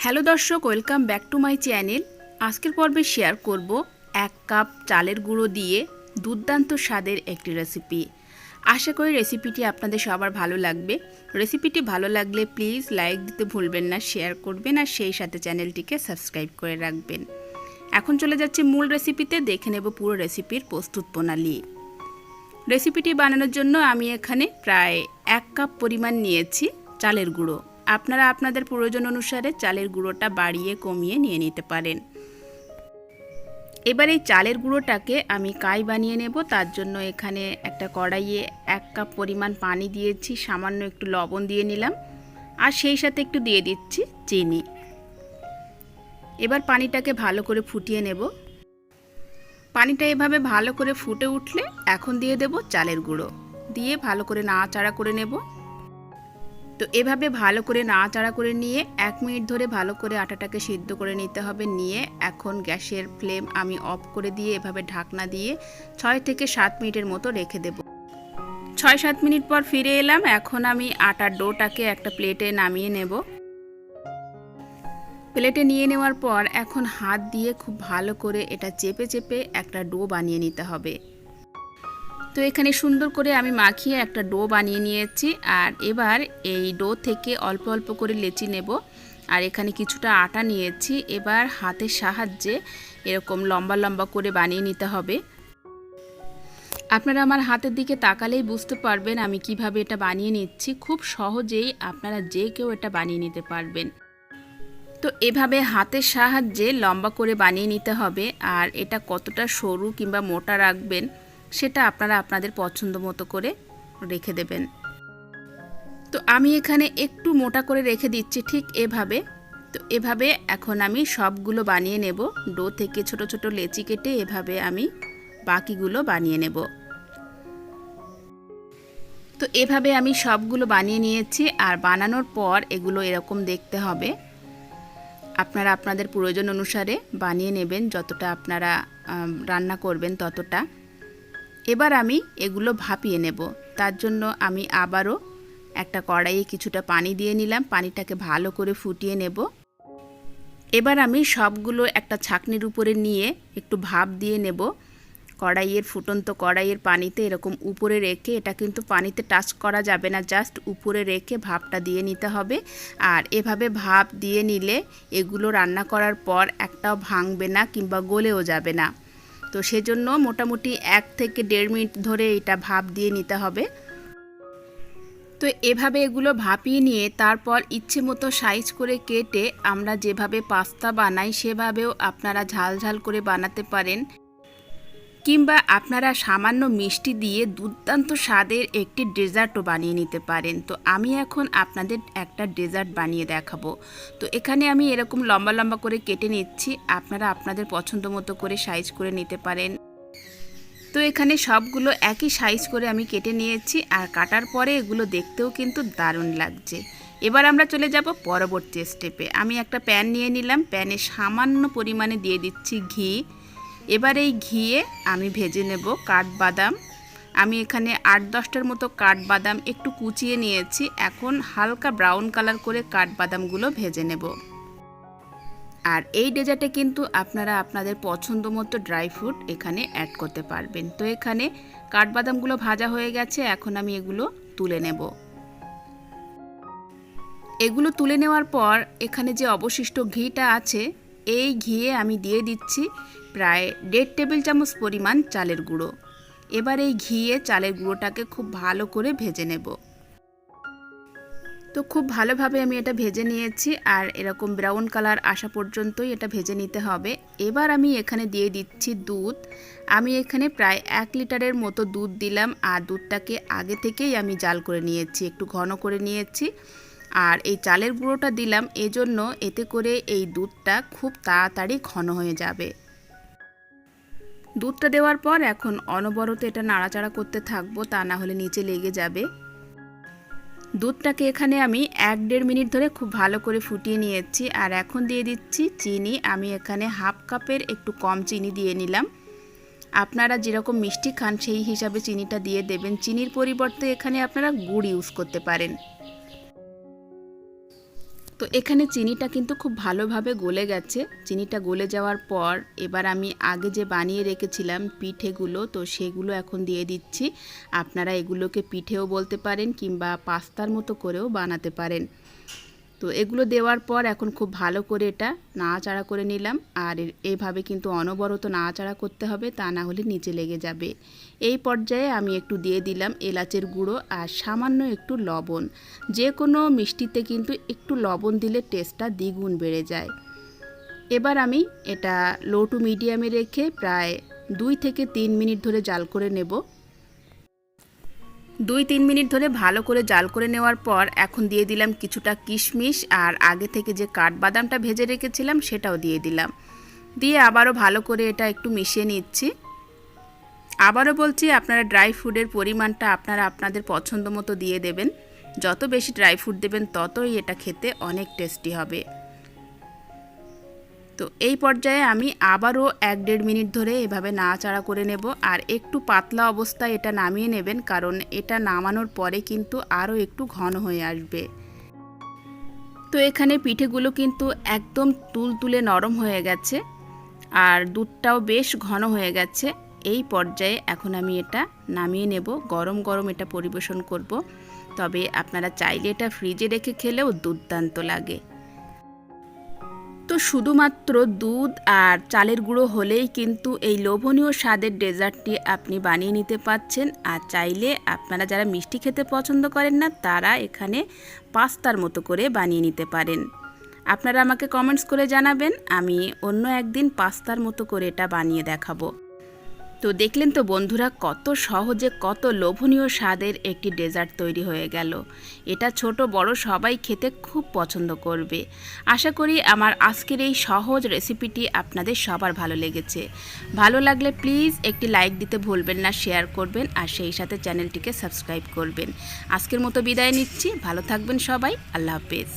Hello দর্শক, welcome back to my channel. আজকের পর্বে শেয়ার করব 1 কাপ চালের গুঁড়ো দিয়ে দুর্দান্ত স্বাদের একটি রেসিপি। আশা করি রেসিপিটি আপনাদের সবার ভালো লাগবে। রেসিপিটি ভালো লাগলে প্লিজ লাইক দিতে ভুলবেন না, শেয়ার করবেন আর সেই সাথে চ্যানেলটিকে সাবস্ক্রাইব করে রাখবেন। এখন চলে যাচ্ছি মূল রেসিপিতে, দেখে নেব পুরো রেসিপির প্রস্তুত প্রণালী। রেসিপিটি বানানোর জন্য আমি এখানে প্রায় 1 কাপ পরিমাণ নিয়েছি চালের গুঁড়ো। আপনারা আপনাদের প্রয়োজন অনুসারে চালের গুঁড়োটা বাড়িয়ে কমিয়ে নিয়ে নিতে পারেন। এবার এই চালের গুঁড়োটাকে আমি কাই বানিয়ে নেব। তার জন্য এখানে একটা কড়াইয়ে 1 কাপ পরিমাণ পানি দিয়েছি, সামান্য একটু লবণ দিয়ে নিলাম আর সেই সাথে একটু দিয়ে দিচ্ছি চিনি। এবার পানিটাকে ভালো করে ফুটিয়ে নেব। পানিটা এভাবে ভালো করে ফুটে উঠলে এখন দিয়ে দেব চালের গুঁড়ো, দিয়ে ভালো করে নাড়াচাড়া করে নেব। তো এভাবে ভালো করে নাড়াচাড়া করে নিয়ে 1 মিনিট ধরে ভালো করে আটাটাকে সিদ্ধ করে নিতে হবে। নিয়ে এখন গ্যাসের ফ্লেম আমি অফ করে দিয়ে এভাবে ঢাকনা দিয়ে 6 থেকে 7 মিনিটের মতো রেখে দেব। 6-7 মিনিট পর ফিরে এলাম। এখন আমি আটার ডোটাকে একটা প্লেটে নামিয়ে নেব। প্লেটে নিয়ে নেওয়ার পর এখন হাত দিয়ে খুব ভালো করে এটা চেপে চেপে একটা ডো বানিয়ে নিতে হবে। তো এখানে সুন্দর করে আমি মাখিয়ে একটা ডো বানিয়ে নিয়েছি। আর এবার এই ডো থেকে অল্প অল্প করে লেচি নেব। আর এখানে কিছুটা আটা নিয়েছি। এবার হাতের সাহায্যে এরকম লম্বা লম্বা করে বানিয়ে নিতে হবে। আপনারা আমার হাতের দিকে তাকালেই বুঝতে পারবেন আমি কিভাবে এটা বানিয়ে নিচ্ছি। খুব সহজেই আপনারা যে কেউ এটা বানিয়ে নিতে পারবেন। তো এভাবে হাতের সাহায্যে লম্বা করে বানিয়ে নিতে হবে। আর এটা কতটা সরু কিংবা মোটা রাখবেন সেটা আপনারা আপনাদের পছন্দ মতো করে রেখে দেবেন। তো আমি এখানে একটু মোটা করে রেখে দিচ্ছি ঠিক এভাবে। তো এভাবে এখন আমি সবগুলো বানিয়ে নেব। ডো থেকে ছোট ছোট লেচি কেটে এভাবে আমি বাকিগুলো বানিয়ে নেব। তো এভাবে আমি সবগুলো বানিয়ে নিয়েছি। আর বানানোর পর এগুলো এরকম দেখতে হবে। আপনারা আপনাদের প্রয়োজন অনুসারে বানিয়ে নেবেন, যতটা আপনারা রান্না করবেন ততটা। এবার আমি এগুলো ভাপিয়ে নেব। তার জন্য আমি আবারও একটা কড়াইয়ে কিছুটা পানি দিয়ে নিলাম। পানিটাকে ভালো করে ফুটিয়ে নেব। এবার আমি সবগুলো একটা ছাঁকনির উপরে নিয়ে একটু ভাপ দিয়ে নেব। কড়াইয়ের ফুটন্ত কড়াইয়ের পানিতে এরকম উপরে রেখে, এটা কিন্তু পানিতে টাচ করা যাবে না, জাস্ট উপরে রেখে ভাপটা দিয়ে নিতে হবে। আর এভাবে ভাপ দিয়ে নিলে এগুলো রান্না করার পর একটাও ভাঙবে না কিংবা গলেও যাবে না। তো সেজন্য মোটামুটি 1 থেকে 1.5 মিনিট ধরে এটা ভাপ দিয়ে নিতে হবে। তো এভাবে এগুলো ভাপিয়ে নিয়ে তারপর ইচ্ছে মতো সাইজ করে কেটে আমরা যেভাবে পাস্তা বানাই সেভাবেও আপনারা ঝাল ঝাল করে বানাতে পারেন, কিংবা আপনারা সামান্য মিষ্টি দিয়ে দুর্দান্ত স্বাদের একটি ডেজার্টও বানিয়ে নিতে পারেন। তো আমি এখন আপনাদের একটা ডেজার্ট বানিয়ে দেখাবো। তো এখানে আমি এরকম লম্বা লম্বা করে কেটে নিচ্ছি। আপনারা আপনাদের পছন্দ মতো করে সাইজ করে নিতে পারেন। তো এখানে সবগুলো একই সাইজ করে আমি কেটে নিয়েছি। আর কাটার পরে এগুলো দেখতেও কিন্তু দারুণ লাগছে। এবার আমরা চলে যাব পরবর্তী স্টেপে। আমি একটা প্যান নিয়ে নিলাম। প্যানে সামান্য পরিমাণে দিয়ে দিচ্ছি ঘি। এবার এই ঘিয়ে আমি ভেজে নেব কাঠবাদাম। আমি এখানে 8-10টার মতো কাঠবাদাম একটু কুচিয়ে নিয়েছি। এখন হালকা ব্রাউন কালার করে কাঠবাদামগুলো ভেজে নেব। আর এই ডেজার্টে কিন্তু আপনারা আপনাদের পছন্দ মতো ড্রাই ফ্রুট এখানে অ্যাড করতে পারবেন। তো এখানে কাঠবাদামগুলো ভাজা হয়ে গেছে। এখন আমি এগুলো তুলে নেব। এগুলো তুলে নেওয়ার পর এখানে যে অবশিষ্ট ঘিটা আছে, এই ঘিয়ে আমি দিয়ে দিচ্ছি প্রায় 1.5 টেবিল চামচ পরিমাণ চালের গুঁড়ো। এবার এই ঘিয়ে চালের গুঁড়োটাকে খুব ভালো করে ভেজে নেব। তো খুব ভালোভাবে আমি এটা ভেজে নিয়েছি। আর এরকম ব্রাউন কালার আসা পর্যন্তই এটা ভেজে নিতে হবে। এবার আমি এখানে দিয়ে দিচ্ছি দুধ। আমি এখানে প্রায় 1 লিটারের মতো দুধ দিলাম। আর দুধটাকে আগে থেকেই আমি জাল করে নিয়েছি, একটু ঘন করে নিয়েছি। আর এই চালের গুঁড়োটা দিলাম এজন্য, এতে করে এই দুধটা খুব তাড়াতাড়ি ঘন হয়ে যাবে। দুধটা দেওয়ার পর এখন অনবরত এটা নাড়াচাড়া করতে থাকবো, তা না হলে নিচে লেগে যাবে। দুধটাকে এখানে আমি 1-1.5 মিনিট ধরে খুব ভালো করে ফুটিয়ে নিয়েছি। আর এখন দিয়ে দিচ্ছি চিনি। আমি এখানে 1/2 কাপের একটু কম চিনি দিয়ে নিলাম। আপনারা যেরকম মিষ্টি খান সেই হিসাবে চিনিটা দিয়ে দেবেন। চিনির পরিবর্তে এখানে আপনারা গুড় ইউজ করতে পারেন। তো এখানে চিনিটা কিন্তু খুব ভালোভাবে গলে গেছে। চিনিটা গলে যাওয়ার পর এবার আমি আগে যে বানিয়ে রেখেছিলাম পিঠেগুলো, তো সেগুলো এখন দিয়ে দিচ্ছি। আপনারা এগুলোকে পিঠেও বলতে পারেন কিংবা পাস্তার মতো করেও বানাতে পারেন। তো এগুলো দেওয়ার পর এখন খুব ভালো করে এটা নাড়াচাড়া করে নিলাম। আর এইভাবে কিন্তু অনবরত নাড়াচাড়া করতে হবে, তা না হলে নিচে লেগে যাবে। এই পর্যায়ে আমি একটু দিয়ে দিলাম এলাচের গুঁড়ো আর সামান্য একটু লবণ। যে কোনো মিষ্টিতে কিন্তু একটু লবণ দিলে টেস্টটা দ্বিগুণ বেড়ে যায়। এবার আমি এটা লো টু মিডিয়ামে রেখে প্রায় 2 থেকে 3 মিনিট ধরে জাল করে নেব। 2-3 মিনিট ধরে ভালো করে জাল করে নেওয়ার পর এখন দিয়ে দিলাম কিছুটা কিশমিশ, আর আগে থেকে যে কাঠবাদামটা ভেজে রেখেছিলাম সেটাও দিয়ে দিলাম। দিয়ে আবারও ভালো করে এটা একটু মিশিয়ে নিচ্ছি। আবারও বলছি, আপনারা ড্রাই ফ্রুটের পরিমাণটা আপনারা আপনাদের পছন্দ মতো দিয়ে দেবেন। যত বেশি ড্রাই ফ্রুট দেবেন ততই এটা খেতে অনেক টেস্টি হবে। তো এই পর্যায়ে আমি আবারও 1-1.5 মিনিট ধরে এভাবে নাড়াচাড়া করে নেব। আর একটু পাতলা অবস্থায় এটা নামিয়ে নেবেন, কারণ এটা নামানোর পরে কিন্তু আরও একটু ঘন হয়ে আসবে। তো এখানে পিঠেগুলো কিন্তু একদম তুলতুলে নরম হয়ে গেছে আর দুধটাও বেশ ঘন হয়ে গেছে। এই পর্যায়ে এখন আমি এটা নামিয়ে নেব। গরম গরম এটা পরিবেশন করব। তবে আপনারা চাইলে এটা ফ্রিজে রেখে খেলেও দুর্দান্ত লাগে। তো শুধুমাত্র দুধ আর চালের গুঁড়ো হলেই কিন্তু এই লোভনীয় স্বাদের ডেজার্টটি আপনি বানিয়ে নিতে পারছেন। আর চাইলে আপনারা যারা মিষ্টি খেতে পছন্দ করেন না, তারা এখানে পাস্তার মতো করে বানিয়ে নিতে পারেন। আপনারা আমাকে কমেন্টস করে জানাবেন, আমি অন্য একদিন পাস্তার মতো করে এটা বানিয়ে দেখাবো। তো দেখলেন তো বন্ধুরা, কত সহজে কত লোভনীয় স্বাদের একটি ডেজার্ট তৈরি হয়ে গেল। এটা ছোট বড় সবাই খেতে খুব পছন্দ করবে। আশা করি আমার আজকের এই সহজ রেসিপিটি আপনাদের সবার ভালো লেগেছে। ভালো লাগলে প্লিজ একটি লাইক দিতে ভুলবেন না, শেয়ার করবেন আর সেই সাথে চ্যানেলটিকে সাবস্ক্রাইব করবেন। আজকের মতো বিদায় নিচ্ছি। ভালো থাকবেন সবাই। আল্লাহ হাফেজ।